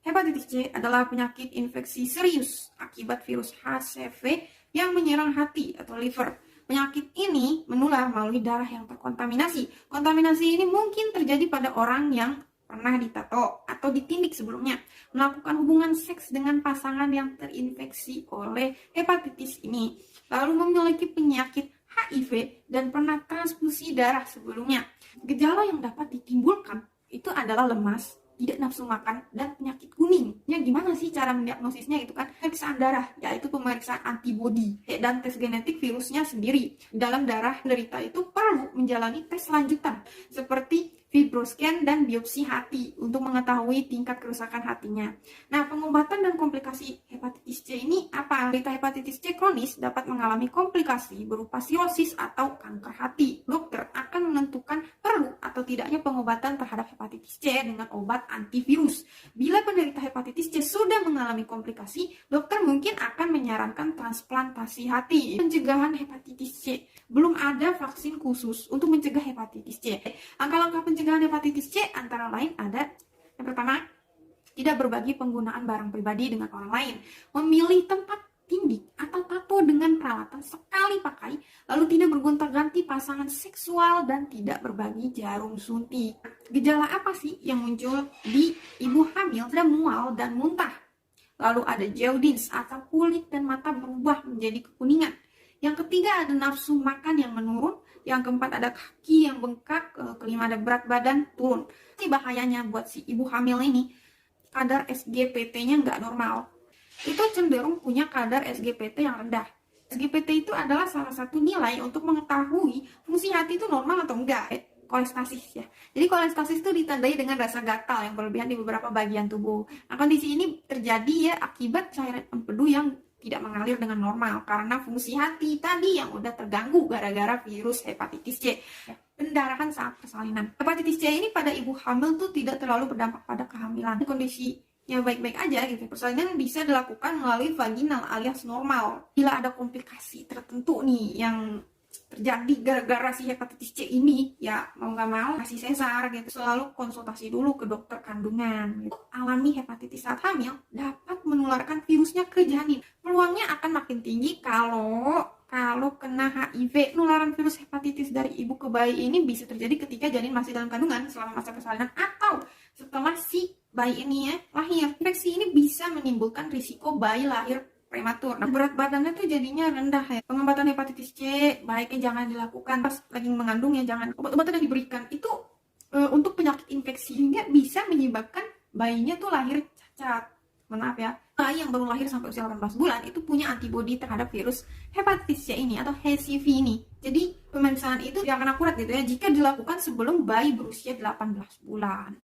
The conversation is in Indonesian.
Hepatitis C adalah penyakit infeksi serius akibat virus HCV yang menyerang hati atau liver. Penyakit ini menular melalui darah yang terkontaminasi. Kontaminasi ini mungkin terjadi pada orang yang pernah ditato atau ditindik sebelumnya, melakukan hubungan seks dengan pasangan yang terinfeksi oleh hepatitis ini, lalu memiliki penyakit HIV dan pernah transfusi darah sebelumnya. Gejala yang dapat ditimbulkan itu adalah lemas, tidak nafsu makan, dan penyakit kuning. Ya, gimana sih cara mendiagnosisnya gitu kan? Pemeriksaan darah, yaitu pemeriksaan antibodi dan tes genetik virusnya sendiri. Dalam darah penderita itu perlu menjalani tes lanjutan seperti fibroscan dan biopsi hati untuk mengetahui tingkat kerusakan hatinya. Nah, pengobatan dan komplikasi hepatitis C ini apa? Penderita hepatitis C kronis dapat mengalami komplikasi berupa sirosis atau kanker hati. Dokter akan menentukan perlu atau tidaknya pengobatan terhadap hepatitis C dengan obat antivirus. Bila penderita hepatitis C sudah mengalami komplikasi, dokter mungkin akan menyarankan transplantasi hati. Pencegahan hepatitis C. Belum ada vaksin khusus untuk mencegah hepatitis C. Langkah-langkah pencegahan hepatitis C antara lain ada: yang pertama, tidak berbagi penggunaan barang pribadi dengan orang lain, memilih tempat tindik atau tato dengan peralatan sekali pakai, lalu tidak bergonta-ganti pasangan seksual, dan tidak berbagi jarum suntik. Gejala apa sih yang muncul di ibu hamil? Ada mual dan muntah. Lalu ada jaundice atau kulit dan mata berubah menjadi kekuningan. Yang ketiga ada nafsu makan yang menurun. Yang keempat ada kaki yang bengkak. Kelima ada berat badan turun. Ini bahayanya buat si ibu hamil ini, kadar SGPT-nya nggak normal. Itu cenderung punya kadar SGPT yang rendah. SGPT itu adalah salah satu nilai untuk mengetahui fungsi hati itu normal atau enggak. Kolestasis ya. Jadi kolestasis itu ditandai dengan rasa gatal yang berlebihan di beberapa bagian tubuh. Nah, kondisi ini terjadi ya akibat cairan empedu yang tidak mengalir dengan normal karena fungsi hati tadi yang udah terganggu gara-gara virus hepatitis C. Pendarahan saat persalinan. Hepatitis C ini pada ibu hamil tuh tidak terlalu berdampak pada kehamilan. Kondisinya baik-baik aja gitu. Persalinan bisa dilakukan melalui vaginal alias normal. Bila ada komplikasi tertentu nih yang terjadi gara-gara si hepatitis C ini, ya mau nggak mau kasih sesar gitu. Selalu konsultasi dulu ke dokter kandungan gitu. Alami hepatitis saat hamil dapat menularkan virusnya ke janin. Peluangnya akan makin tinggi kalau kena HIV. Penularan virus hepatitis dari ibu ke bayi ini bisa terjadi ketika janin masih dalam kandungan selama masa persalinan atau setelah si bayi ini ya lahir. Infeksi ini bisa menimbulkan risiko bayi lahir prematur. Nah, berat badannya tuh jadinya rendah ya. Pengobatan hepatitis C baiknya jangan dilakukan pas lagi mengandung ya, jangan. Obat-obatan yang diberikan itu untuk penyakit infeksi hingga bisa menyebabkan bayinya tuh lahir cacat. Maaf ya. Bayi yang baru lahir sampai usia 18 bulan itu punya antibodi terhadap virus hepatitis C ini atau HCV ini. Jadi pemeriksaan itu yang akan akurat gitu ya jika dilakukan sebelum bayi berusia 18 bulan.